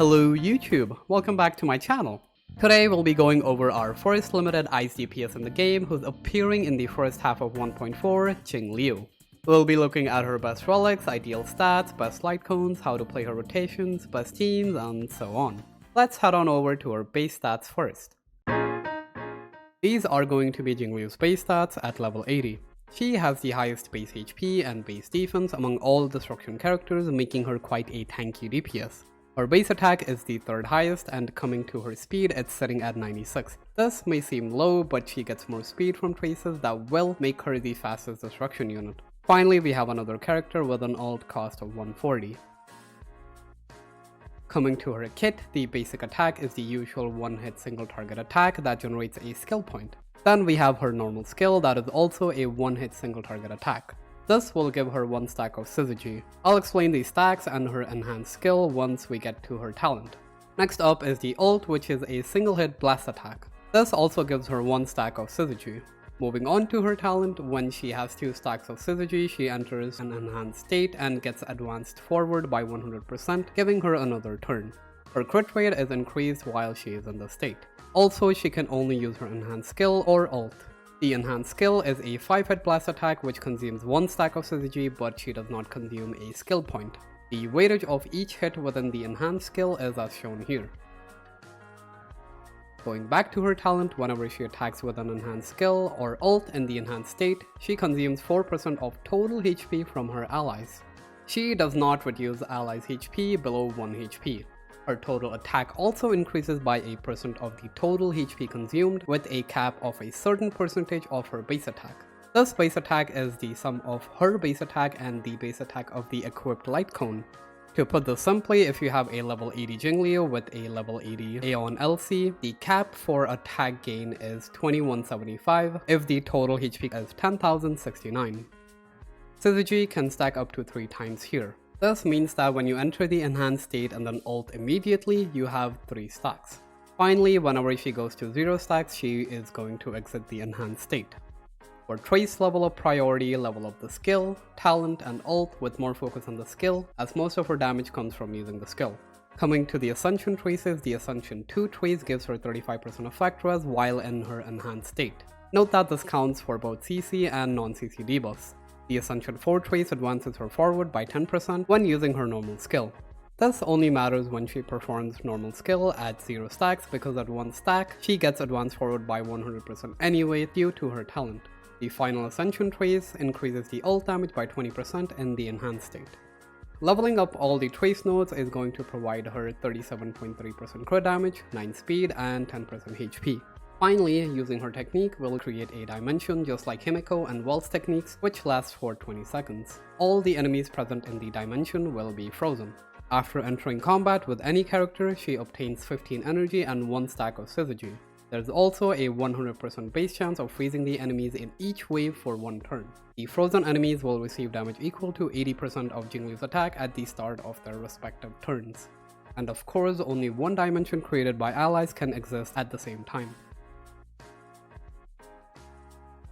Hello YouTube, welcome back to my channel. Today we'll be going over our first limited ice DPS in the game who's appearing in the first half of 1.4, Jingliu. We'll be looking at her best relics, ideal stats, best light cones, how to play her rotations, best teams, and so on. Let's head on over to her base stats first. These are going to be Jingliu's base stats at level 80. She has the highest base HP and base defense among all destruction characters, making her quite a tanky DPS. Her base attack is the third highest, and coming to her speed, it's sitting at 96. This may seem low, but she gets more speed from traces that will make her the fastest destruction unit. Finally, we have another character with an ult cost of 140. Coming to her kit, the basic attack is the usual one-hit single target attack that generates a skill point. Then we have her normal skill that is also a one-hit single target attack. This will give her 1 stack of syzygy. I'll explain these stacks and her enhanced skill once we get to her talent. Next up is the ult, which is a single hit blast attack. This also gives her 1 stack of syzygy. Moving on to her talent, when she has 2 stacks of syzygy, she enters an enhanced state and gets advanced forward by 100%, giving her another turn. Her crit rate is increased while she is in the state. Also, she can only use her enhanced skill or ult. The enhanced skill is a 5-hit blast attack which consumes 1 stack of syzygy, but she does not consume a skill point. The weightage of each hit within the enhanced skill is as shown here. Going back to her talent, whenever she attacks with an enhanced skill or ult in the enhanced state, she consumes 4% of total HP from her allies. She does not reduce allies' HP below 1 HP. Her total attack also increases by a % of the total HP consumed, with a cap of a certain percentage of her base attack. This base attack is the sum of her base attack and the base attack of the equipped light cone. To put this simply, if you have a level 80 Jingliu with a level 80 Aeon LC, the cap for attack gain is 2175 if the total HP is 10,069. Syzygy can stack up to 3 times here. This means that when you enter the enhanced state and then ult immediately, you have 3 stacks. Finally, whenever she goes to 0 stacks, she is going to exit the enhanced state. For trace, level up priority, level up the skill, talent, and ult with more focus on the skill, as most of her damage comes from using the skill. Coming to the Ascension traces, the Ascension 2 trace gives her 35% effect res while in her enhanced state. Note that this counts for both CC and non-CC debuffs. The Ascension 4 trace advances her forward by 10% when using her normal skill. This only matters when she performs normal skill at 0 stacks, because at 1 stack, she gets advanced forward by 100% anyway due to her talent. The final Ascension trace increases the ult damage by 20% in the enhanced state. Leveling up all the trace nodes is going to provide her 37.3% crit damage, 9 speed, and 10% HP. Finally, using her technique will create a dimension just like Himiko and Wells techniques, which lasts for 20 seconds. All the enemies present in the dimension will be frozen. After entering combat with any character, she obtains 15 energy and 1 stack of syzygy. There's also a 100% base chance of freezing the enemies in each wave for 1 turn. The frozen enemies will receive damage equal to 80% of Jingliu's attack at the start of their respective turns. And of course, only 1 dimension created by allies can exist at the same time.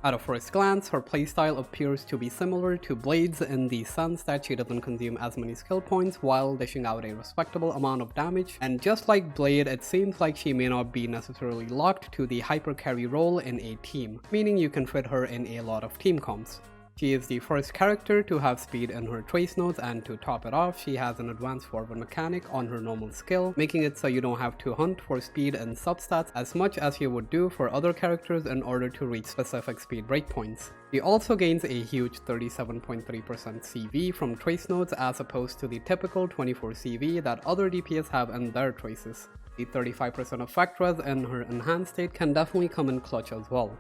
At a first glance, her playstyle appears to be similar to Blade's in the sense that she doesn't consume as many skill points while dishing out a respectable amount of damage, and just like Blade, it seems like she may not be necessarily locked to the hyper carry role in a team, meaning you can fit her in a lot of team comps. She is the first character to have speed in her trace nodes, and to top it off, she has an advanced forward mechanic on her normal skill, making it so you don't have to hunt for speed and substats as much as you would do for other characters in order to reach specific speed breakpoints. She also gains a huge 37.3% CV from trace nodes as opposed to the typical 24 CV that other DPS have in their traces. The 35% effect res in her enhanced state can definitely come in clutch as well.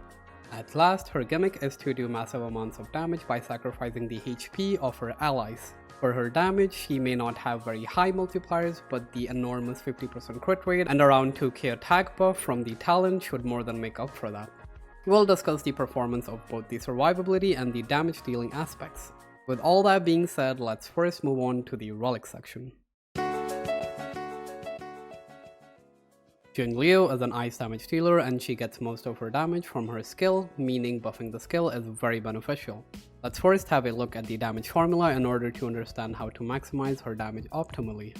At last, her gimmick is to do massive amounts of damage by sacrificing the HP of her allies. For her damage, she may not have very high multipliers, but the enormous 50% crit rate and around 2k attack buff from the talent should more than make up for that. We'll discuss the performance of both the survivability and the damage dealing aspects. With all that being said, let's first move on to the relic section. Jingliu is an ice damage dealer, and she gets most of her damage from her skill, meaning buffing the skill is very beneficial. Let's first have a look at the damage formula in order to understand how to maximize her damage optimally.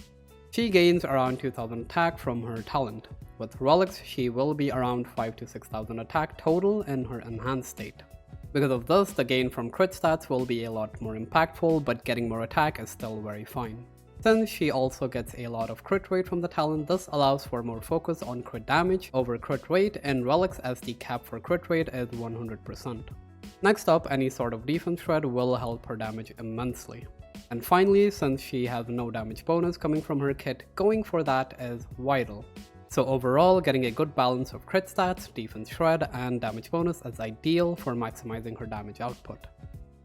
She gains around 2000 attack from her talent. With relics, she will be around 5 to 6000 attack total in her enhanced state. Because of this, the gain from crit stats will be a lot more impactful, but getting more attack is still very fine. Since she also gets a lot of crit rate from the talent, this allows for more focus on crit damage over crit rate in relics, as the cap for crit rate is 100%. Next up, any sort of defense shred will help her damage immensely. And finally, since she has no damage bonus coming from her kit, going for that is vital. So overall, getting a good balance of crit stats, defense shred, and damage bonus is ideal for maximizing her damage output.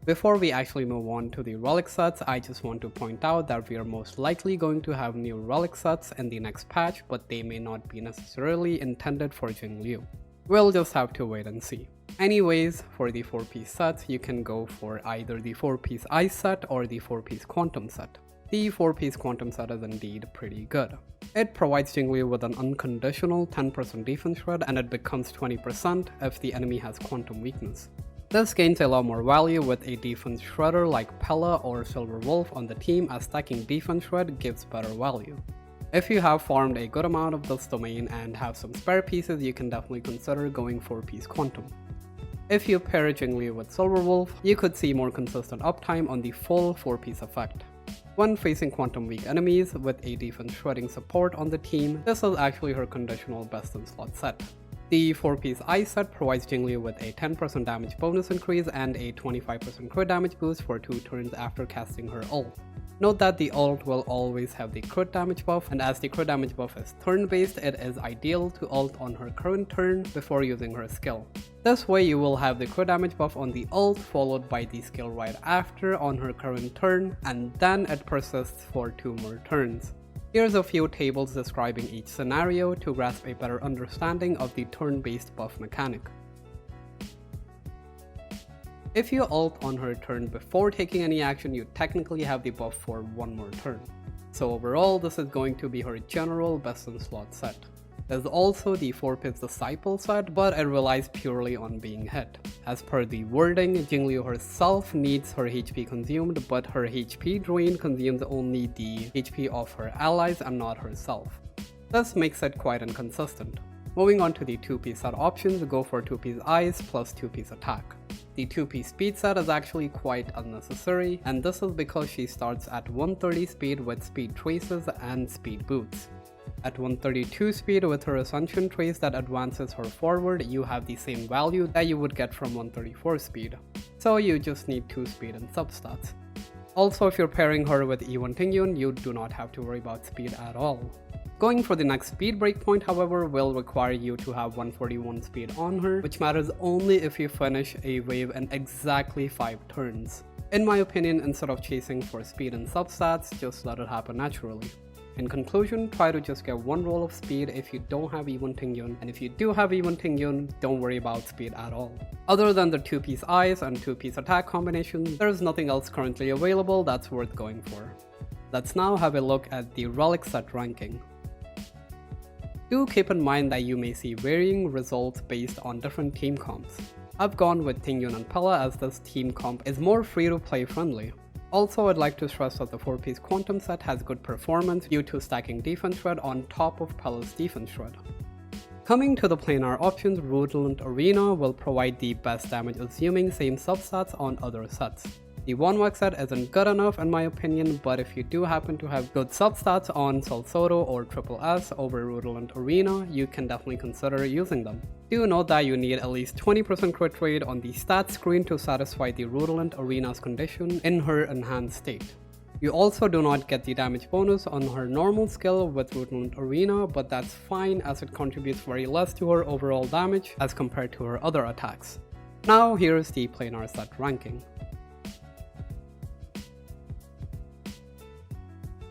Before we actually move on to the relic sets, I just want to point out that we are most likely going to have new relic sets in the next patch, but they may not be necessarily intended for Jingliu. We'll just have to wait and see. Anyways, for the 4-piece sets, you can go for either the 4-piece ice set or the 4-piece quantum set. The 4-piece quantum set is indeed pretty good. It provides Jingliu with an unconditional 10% defense shred, and it becomes 20% if the enemy has quantum weakness. This gains a lot more value with a defense shredder like Pella or Silver Wolf on the team, as stacking defense shred gives better value. If you have farmed a good amount of this domain and have some spare pieces, you can definitely consider going 4-piece quantum. If you pair Jingliu with Silver Wolf, you could see more consistent uptime on the full 4-piece effect. When facing quantum weak enemies with a defense shredding support on the team, this is actually her conditional best in slot set. The 4-piece ice set provides Jingliu with a 10% damage bonus increase and a 25% crit damage boost for 2 turns after casting her ult. Note that the ult will always have the crit damage buff, and as the crit damage buff is turn based, it is ideal to ult on her current turn before using her skill. This way you will have the crit damage buff on the ult followed by the skill right after on her current turn, and then it persists for 2 more turns. Here's a few tables describing each scenario to grasp a better understanding of the turn-based buff mechanic. If you ult on her turn before taking any action, you technically have the buff for 1 more turn. So overall, this is going to be her general best in slot set. There's also the 4-piece Disciple set, but it relies purely on being hit. As per the wording, Jingliu herself needs her HP consumed, but her HP drain consumes only the HP of her allies and not herself. This makes it quite inconsistent. Moving on to the 2-piece set options, go for 2-piece ice plus 2-piece attack. The 2-piece speed set is actually quite unnecessary, and this is because she starts at 130 speed with speed traces and speed boots. At 132 speed with her Ascension trace that advances her forward, you have the same value that you would get from 134 speed. So you just need 2 speed and substats. Also, if you're pairing her with E1 Tingyun, you do not have to worry about speed at all. Going for the next speed breakpoint, however, will require you to have 141 speed on her, which matters only if you finish a wave in exactly 5 turns. In my opinion, instead of chasing for speed and substats, just let it happen naturally. In conclusion, try to just get 1 roll of speed if you don't have E1 Tingyun, and if you do have E1 Tingyun, don't worry about speed at all. Other than the 2-piece ice and 2-piece attack combinations, there's nothing else currently available that's worth going for. Let's now have a look at the Relic set ranking. Do keep in mind that you may see varying results based on different team comps. I've gone with Tingyun and Pella as this team comp is more free-to-play friendly. Also, I'd like to stress that the 4-piece quantum set has good performance due to stacking defense shred on top of Pella's defense shred. Coming to the planar options, Redolent Arena will provide the best damage assuming same substats on other sets. The 1-Wax set isn't good enough in my opinion, but if you do happen to have good substats on Salsodo or Triple S over Redolent Arena, you can definitely consider using them. Do note that you need at least 20% crit rate on the stats screen to satisfy the Redolent Arena's condition in her enhanced state. You also do not get the damage bonus on her normal skill with Redolent Arena, but that's fine as it contributes very less to her overall damage as compared to her other attacks. Now here's the planar set ranking.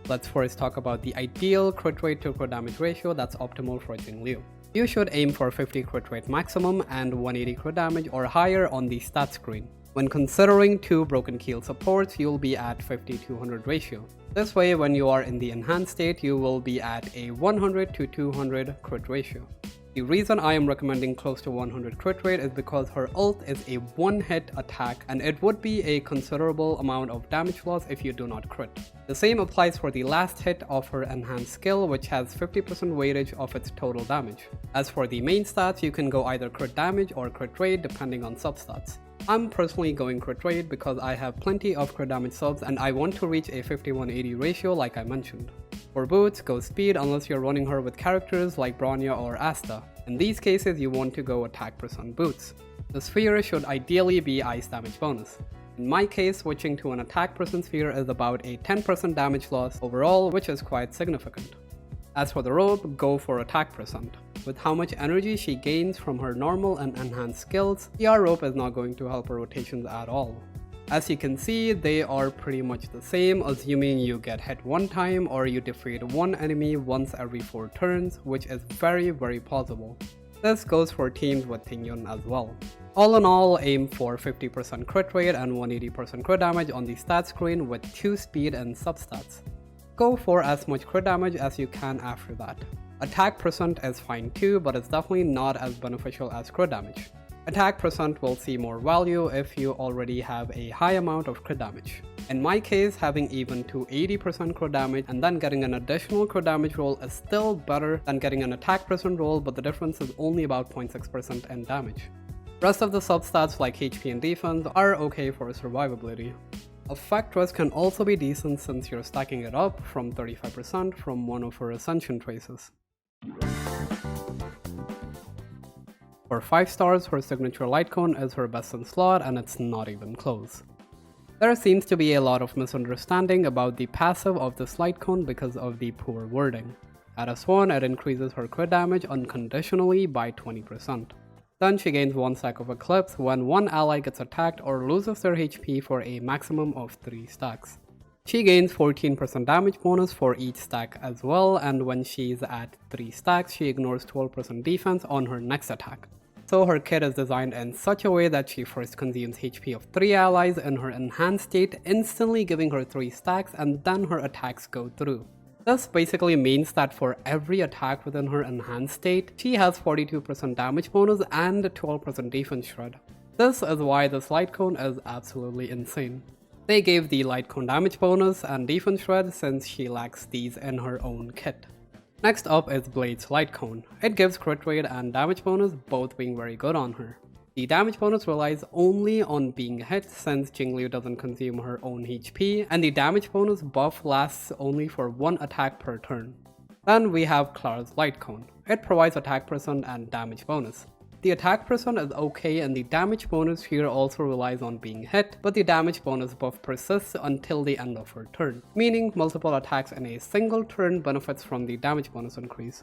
Let's first talk about the ideal crit rate to crit damage ratio that's optimal for Jingliu. You should aim for 50 crit rate maximum and 180 crit damage or higher on the stat screen. When considering 2 broken keel supports, you'll be at 50-100 ratio. This way, when you are in the enhanced state, you will be at a 100 to 200 crit ratio. The reason I am recommending close to 100 crit rate is because her ult is a one-hit attack and it would be a considerable amount of damage loss if you do not crit. The same applies for the last hit of her enhanced skill, which has 50% weightage of its total damage. As for the main stats, you can go either crit damage or crit rate depending on substats. I'm personally going crit rate because I have plenty of crit damage subs and I want to reach a 51-80 ratio like I mentioned. For boots, go speed unless you're running her with characters like Bronya or Asta. In these cases, you want to go attack percent boots. The sphere should ideally be ice damage bonus. In my case, switching to an attack percent sphere is about a 10% damage loss overall, which is quite significant. As for the robe, go for attack percent. With how much energy she gains from her normal and enhanced skills, the rope is not going to help her rotations at all. As you can see, they are pretty much the same, assuming you get hit one time or you defeat one enemy once every 4 turns, which is very plausible. This goes for teams with Tingyun as well. All in all, aim for 50% crit rate and 180% crit damage on the stat screen with 2 speed and substats. Go for as much crit damage as you can after that. Attack percent is fine too, but it's definitely not as beneficial as crit damage. Attack percent will see more value if you already have a high amount of crit damage. In my case, having even to 80% crit damage and then getting an additional crit damage roll is still better than getting an attack percent roll, but the difference is only about 0.6% in damage. Rest of the substats like HP and defense are okay for survivability. Effect risk can also be decent since you're stacking it up from 35% from one of her ascension traces. For 5 stars, her signature Lightcone is her best in slot and it's not even close. There seems to be a lot of misunderstanding about the passive of this Lightcone because of the poor wording. At S1, it increases her crit damage unconditionally by 20%. Then she gains 1 stack of Eclipse when one ally gets attacked or loses their HP for a maximum of 3 stacks. She gains 14% damage bonus for each stack as well, and when she's at 3 stacks, she ignores 12% defense on her next attack. So her kit is designed in such a way that she first consumes HP of 3 allies in her enhanced state, instantly giving her 3 stacks, and then her attacks go through. This basically means that for every attack within her enhanced state, she has 42% damage bonus and 12% defense shred. This is why this Lightcone is absolutely insane. They gave the Lightcone damage bonus and defense shred since she lacks these in her own kit. Next up is Blade's Lightcone. It gives crit rate and damage bonus, both being very good on her. The damage bonus relies only on being hit since Jingliu doesn't consume her own HP, and the damage bonus buff lasts only for 1 attack per turn. Then we have Clara's Lightcone. It provides attack percent and damage bonus. The attack percent is okay and the damage bonus here also relies on being hit, but the damage bonus buff persists until the end of her turn, meaning multiple attacks in a single turn benefits from the damage bonus increase.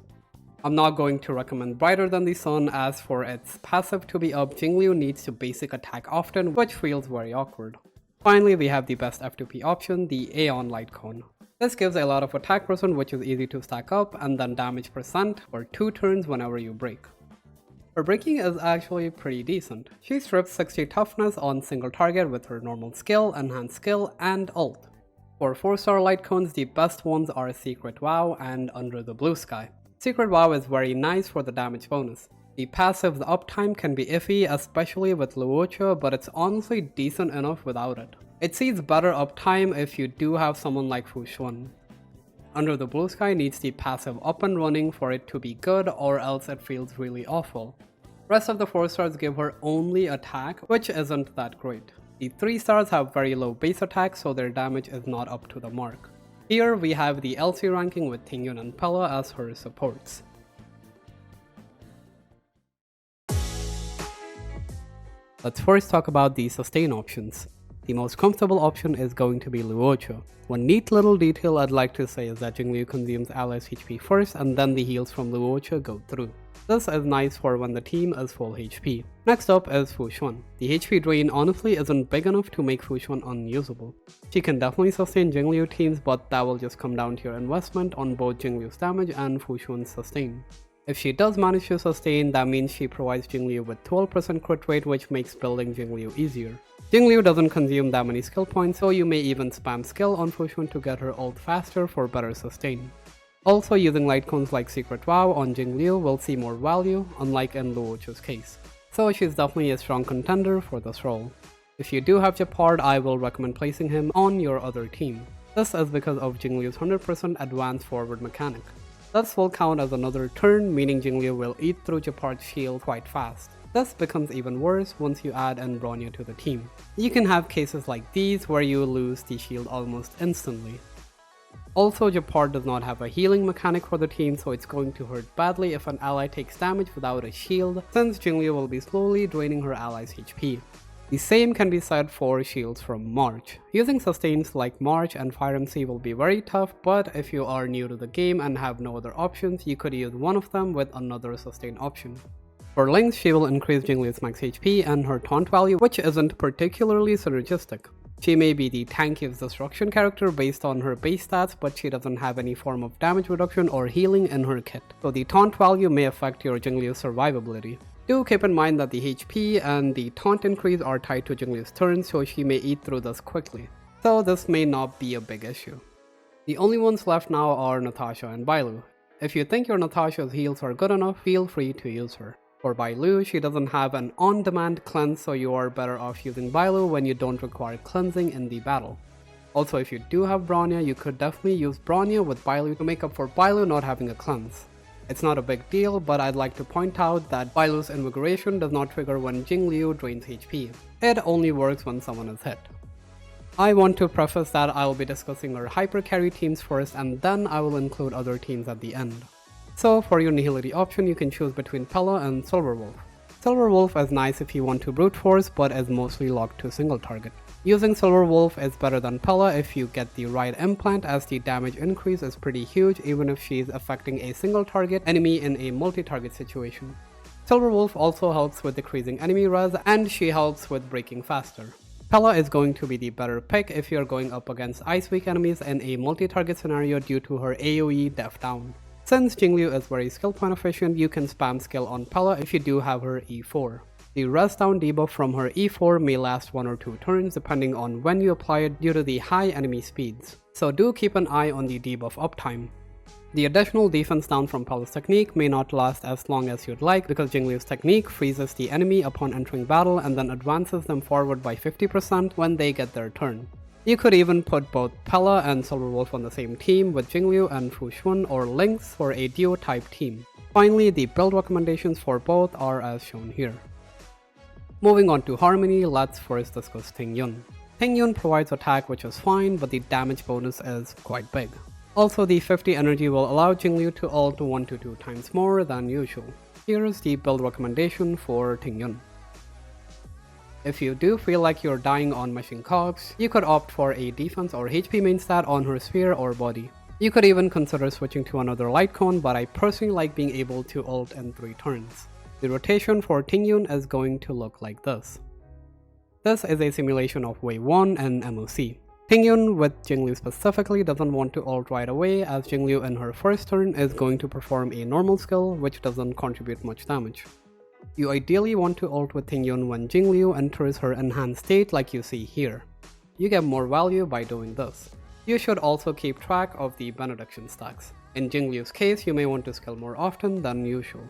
I'm not going to recommend Brighter Than the Sun, as for its passive to be up, Jingliu needs to basic attack often, which feels very awkward. Finally, we have the best F2P option, the Aeon Lightcone. This gives a lot of attack percent which is easy to stack up, and then damage percent for 2 turns whenever you break. Her breaking is actually pretty decent. She strips 60 toughness on single target with her normal skill, enhanced skill, and ult. For 4-star Lightcones, the best ones are Secret Vow and Under the Blue Sky. Secret Vow is very nice for the damage bonus. The passive's uptime can be iffy, especially with Luocha, but it's honestly decent enough without it. It sees better uptime if you do have someone like Fu Xuan. Under the Blue Sky needs the passive up and running for it to be good, or else it feels really awful. Rest of the 4 stars give her only attack, which isn't that great. The 3 stars have very low base attack, so their damage is not up to the mark. Here we have the LC ranking with Tingyun and Pella as her supports. Let's first talk about the sustain options. The most comfortable option is going to be Luocha. One neat little detail I'd like to say is that Jingliu consumes allies HP first and then the heals from Luocha go through. This is nice for when the team is full HP. Next up is Fu Xuan. The HP drain honestly isn't big enough to make Fu Xuan unusable. She can definitely sustain Jingliu teams, but that will just come down to your investment on both Jingliu's damage and Fu Xuan's sustain. If she does manage to sustain, that means she provides Jingliu with 12% crit rate, which makes building Jingliu easier. Jingliu doesn't consume that many skill points, so you may even spam skill on Fu Xuan to get her ult faster for better sustain. Also, using Lightcones like Secret Vow on Jingliu will see more value, unlike in Luochu's case. So she's definitely a strong contender for this role. If you do have Japard, I will recommend placing him on your other team. This is because of Jingliu's 100% advanced forward mechanic. This will count as another turn, meaning Jingliu will eat through Japard's shield quite fast. This becomes even worse once you add in Bronya to the team. You can have cases like these where you lose the shield almost instantly. Also, Japard does not have a healing mechanic for the team, so it's going to hurt badly if an ally takes damage without a shield, since Jingliu will be slowly draining her allies' HP. The same can be said for shields from March. Using sustains like March and Fire MC will be very tough, but if you are new to the game and have no other options, you could use one of them with another sustain option. For Lynx, she will increase Jingliu's max HP and her taunt value, which isn't particularly synergistic. She may be the tankiest destruction character based on her base stats, but she doesn't have any form of damage reduction or healing in her kit, so the taunt value may affect your Jingliu's survivability. Do keep in mind that the HP and the taunt increase are tied to Jingliu's turn, so she may eat through this quickly, so this may not be a big issue. The only ones left now are Natasha and Bailu. If you think your Natasha's heals are good enough, feel free to use her. For Bailu, she doesn't have an on-demand cleanse, so you are better off using Bailu when you don't require cleansing in the battle. Also, if you do have Bronya, you could definitely use Bronya with Bailu to make up for Bailu not having a cleanse. It's not a big deal, but I'd like to point out that Bailu's Invigoration does not trigger when Jingliu drains HP. It only works when someone is hit. I want to preface that I'll be discussing our hyper carry teams first, and then I will include other teams at the end. So for your Nihility option, you can choose between Pella and Silverwolf. Silverwolf is nice if you want to brute force, but is mostly locked to single target. Using Silverwolf is better than Pella if you get the right implant, as the damage increase is pretty huge even if she's affecting a single target enemy in a multi-target situation. Silverwolf also helps with decreasing enemy res, and she helps with breaking faster. Pella is going to be the better pick if you're going up against ice weak enemies in a multi-target scenario due to her AoE def down. Since Jingliu is very skill point efficient, you can spam skill on Pella if you do have her E4. The res down debuff from her E4 may last 1 or 2 turns depending on when you apply it due to the high enemy speeds, so do keep an eye on the debuff uptime. The additional defense down from Pella's technique may not last as long as you'd like because Jingliu's technique freezes the enemy upon entering battle and then advances them forward by 50% when they get their turn. You could even put both Pella and Silverwolf on the same team with Jingliu and Fu Xuan or Lynx for a duo type team. Finally, the build recommendations for both are as shown here. Moving on to Harmony, let's first discuss Tingyun. Tingyun provides attack which is fine, but the damage bonus is quite big. Also, the 50 energy will allow Jingliu to ult 1 to 2 times more than usual. Here is the build recommendation for Tingyun. If you do feel like you're dying on machine cogs, you could opt for a defense or HP main stat on her sphere or body. You could even consider switching to another light cone, but I personally like being able to ult in 3 turns. The rotation for Tingyun is going to look like this. This is a simulation of Wave 1 and MOC. Tingyun, with Jingliu specifically, doesn't want to ult right away, as Jingliu in her first turn is going to perform a normal skill which doesn't contribute much damage. You ideally want to ult with Tingyun when Jingliu enters her enhanced state like you see here. You get more value by doing this. You should also keep track of the benediction stacks. In Jingliu's case, you may want to skill more often than usual.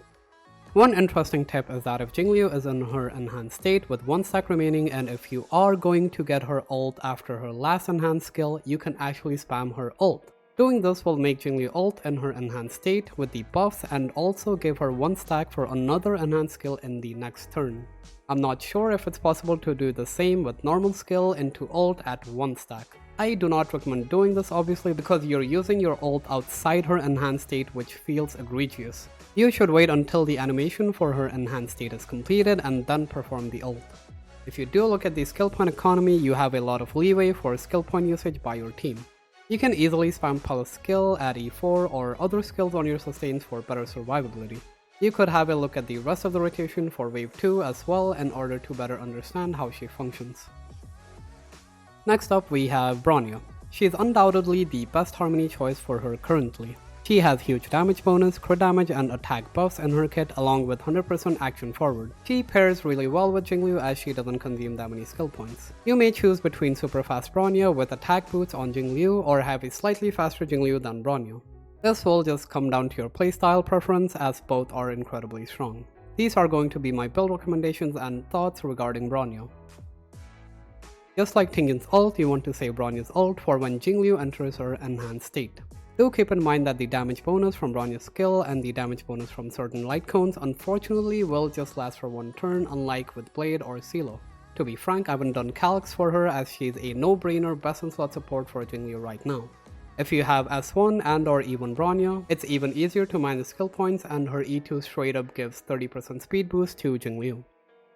One interesting tip is that if Jingliu is in her enhanced state with 1 stack remaining, and if you are going to get her ult after her last enhanced skill, you can actually spam her ult. Doing this will make Jingliu ult in her enhanced state with the buffs and also give her 1 stack for another enhanced skill in the next turn. I'm not sure if it's possible to do the same with normal skill into ult at 1 stack. I do not recommend doing this obviously because you're using your ult outside her enhanced state, which feels egregious. You should wait until the animation for her enhanced state is completed and then perform the ult. If you do look at the skill point economy, you have a lot of leeway for skill point usage by your team. You can easily spam Pella's skill at E4 or other skills on your sustains for better survivability. You could have a look at the rest of the rotation for Wave 2 as well in order to better understand how she functions. Next up we have Bronya. She is undoubtedly the best Harmony choice for her currently. She has huge damage bonus, crit damage and attack buffs in her kit along with 100% action forward. She pairs really well with Jingliu as she doesn't consume that many skill points. You may choose between super fast Bronya with attack boots on Jingliu or have a slightly faster Jingliu than Bronya. This will just come down to your playstyle preference as both are incredibly strong. These are going to be my build recommendations and thoughts regarding Bronyo. Just like Tingyun's ult, you want to save Bronyo's ult for when Jingliu enters her enhanced state. Do keep in mind that the damage bonus from Bronyo's skill and the damage bonus from certain light cones unfortunately will just last for one turn, unlike with Blade or Silo. To be frank, I haven't done calcs for her as she's a no-brainer best in slot support for Jingliu right now. If you have S1 and or E1 Bronyo, it's even easier to mine the skill points and her E2 straight up gives 30% speed boost to Jingliu.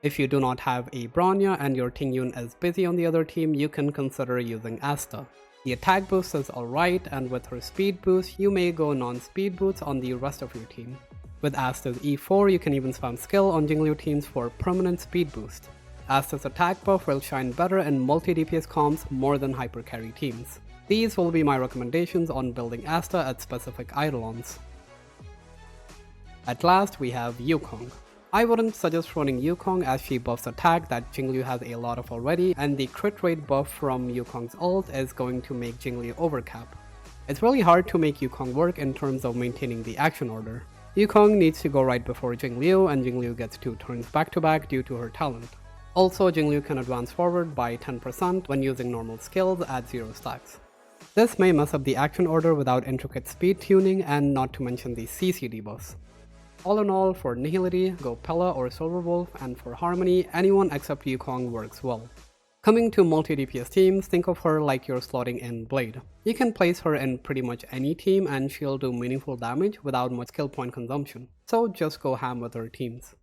If you do not have a Bronyo and your Tingyun is busy on the other team, you can consider using Asta. The attack boost is alright, and with her speed boost, you may go non-speed boots on the rest of your team. With Asta's E4, you can even spam skill on Jingliu teams for permanent speed boost. Asta's attack buff will shine better in multi-DPS comps more than hyper carry teams. These will be my recommendations on building Asta at specific Eidolons. At last, we have Yukong. I wouldn't suggest running Yukong as she buffs attack that Jingliu has a lot of already, and the crit rate buff from Yukong's ult is going to make Jingliu overcap. It's really hard to make Yukong work in terms of maintaining the action order. Yukong needs to go right before Jingliu, and Jingliu gets 2 turns back to back due to her talent. Also, Jingliu can advance forward by 10% when using normal skills at 0 stacks. This may mess up the action order without intricate speed tuning, and not to mention the CC debuffs. All in all, for Nihility, go Pella or Silverwolf, and for Harmony, anyone except Yukong works well. Coming to multi-DPS teams, think of her like you're slotting in Blade. You can place her in pretty much any team and she'll do meaningful damage without much skill point consumption, so just go ham with her teams.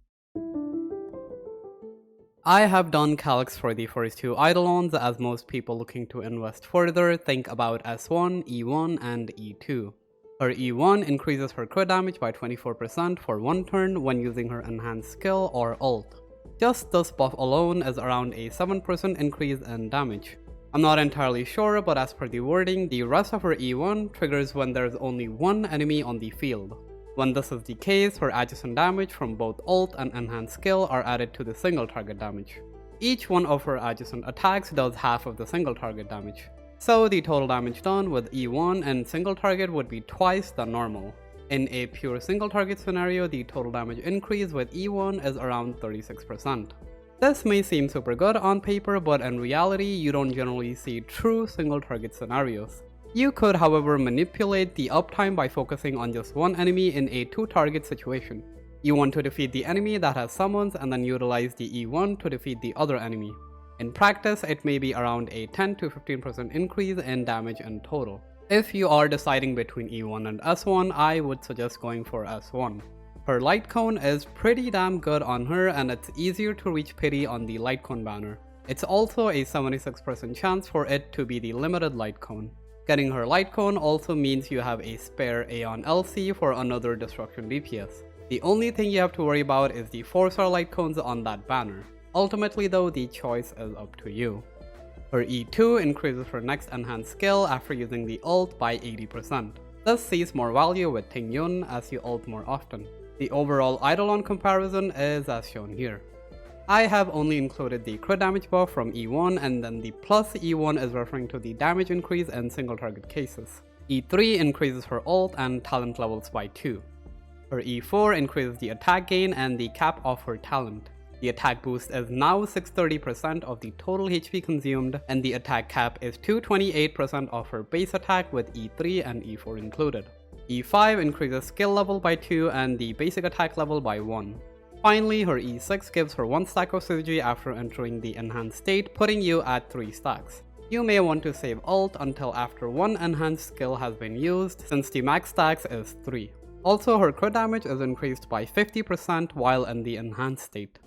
I have done calcs for the first 2 Eidolons, as most people looking to invest further think about S1, E1, and E2. Her E1 increases her crit damage by 24% for 1 turn when using her enhanced skill or ult. Just this buff alone is around a 7% increase in damage. I'm not entirely sure, but as per the wording, the rest of her E1 triggers when there's only 1 enemy on the field. When this is the case, her adjacent damage from both ult and enhanced skill are added to the single target damage. Each one of her adjacent attacks does half of the single target damage. So the total damage done with E1 and single target would be twice the normal. In a pure single target scenario, the total damage increase with E1 is around 36%. This may seem super good on paper, but in reality, you don't generally see true single target scenarios. You could, however, manipulate the uptime by focusing on just one enemy in a 2-target situation. You want to defeat the enemy that has summons and then utilize the E1 to defeat the other enemy. In practice, it may be around a 10 to 15% increase in damage in total. If you are deciding between E1 and S1, I would suggest going for S1. Her light cone is pretty damn good on her, and it's easier to reach pity on the light cone banner. It's also a 76% chance for it to be the limited light cone. Getting her light cone also means you have a spare Aeon LC for another destruction DPS. The only thing you have to worry about is the 4-star light cones on that banner. Ultimately though, the choice is up to you. Her E2 increases her next enhanced skill after using the ult by 80%. This sees more value with Tingyun as you ult more often. The overall Eidolon comparison is as shown here. I have only included the crit damage buff from E1, and then the plus E1 is referring to the damage increase in single target cases. E3 increases her ult and talent levels by 2. Her E4 increases the attack gain and the cap of her talent. The attack boost is now 630% of the total HP consumed, and the attack cap is 228% of her base attack with E3 and E4 included. E5 increases skill level by 2 and the basic attack level by 1. Finally, her E6 gives her 1 stack of synergy after entering the enhanced state, putting you at 3 stacks. You may want to save ult until after 1 enhanced skill has been used, since the max stacks is 3. Also, her crit damage is increased by 50% while in the enhanced state.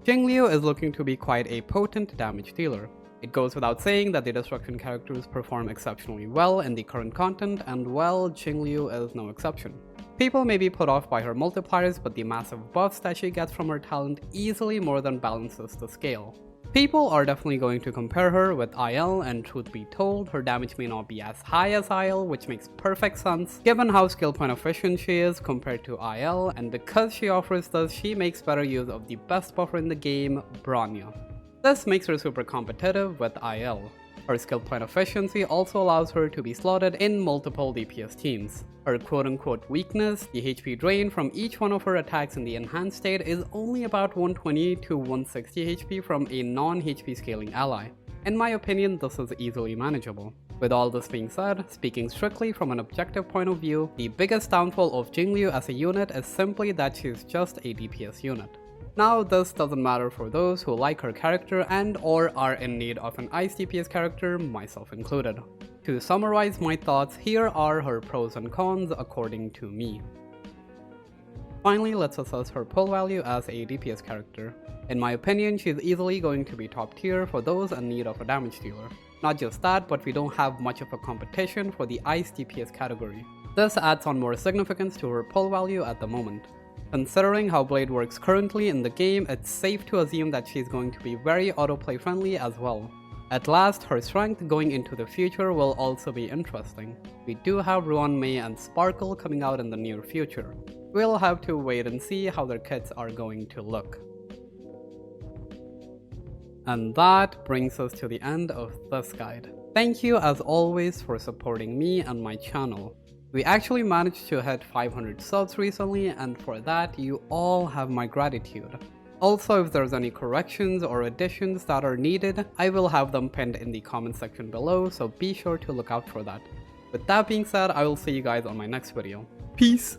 Jingliu is looking to be quite a potent damage dealer. It goes without saying that the destruction characters perform exceptionally well in the current content, and well, Jingliu is no exception. People may be put off by her multipliers, but the massive buffs that she gets from her talent easily more than balances the scale. People are definitely going to compare her with IL, and truth be told, her damage may not be as high as IL, which makes perfect sense given how skill point efficient she is compared to IL, and because she offers this, she makes better use of the best buffer in the game, Bronyo. This makes her super competitive with IL. Her skill point efficiency also allows her to be slotted in multiple DPS teams. Her quote-unquote weakness, the HP drain from each one of her attacks in the enhanced state, is only about 120 to 160 HP from a non-HP scaling ally. In my opinion, this is easily manageable. With all this being said, speaking strictly from an objective point of view, the biggest downfall of Jingliu as a unit is simply that she is just a DPS unit. Now, this doesn't matter for those who like her character and or are in need of an ice DPS character, myself included. To summarize my thoughts, here are her pros and cons according to me. Finally, let's assess her pull value as a DPS character. In my opinion, she's easily going to be top tier for those in need of a damage dealer. Not just that, but we don't have much of a competition for the ice DPS category. This adds on more significance to her pull value at the moment. Considering how Blade works currently in the game, it's safe to assume that she's going to be very autoplay friendly as well. At last, her strength going into the future will also be interesting. We do have Ruan Mei and Sparkle coming out in the near future. We'll have to wait and see how their kits are going to look. And that brings us to the end of this guide. Thank you as always for supporting me and my channel. We actually managed to hit 500 subs recently, and for that you all have my gratitude. Also, if there's any corrections or additions that are needed, I will have them pinned in the comment section below, so be sure to look out for that. With that being said, I will see you guys on my next video. Peace!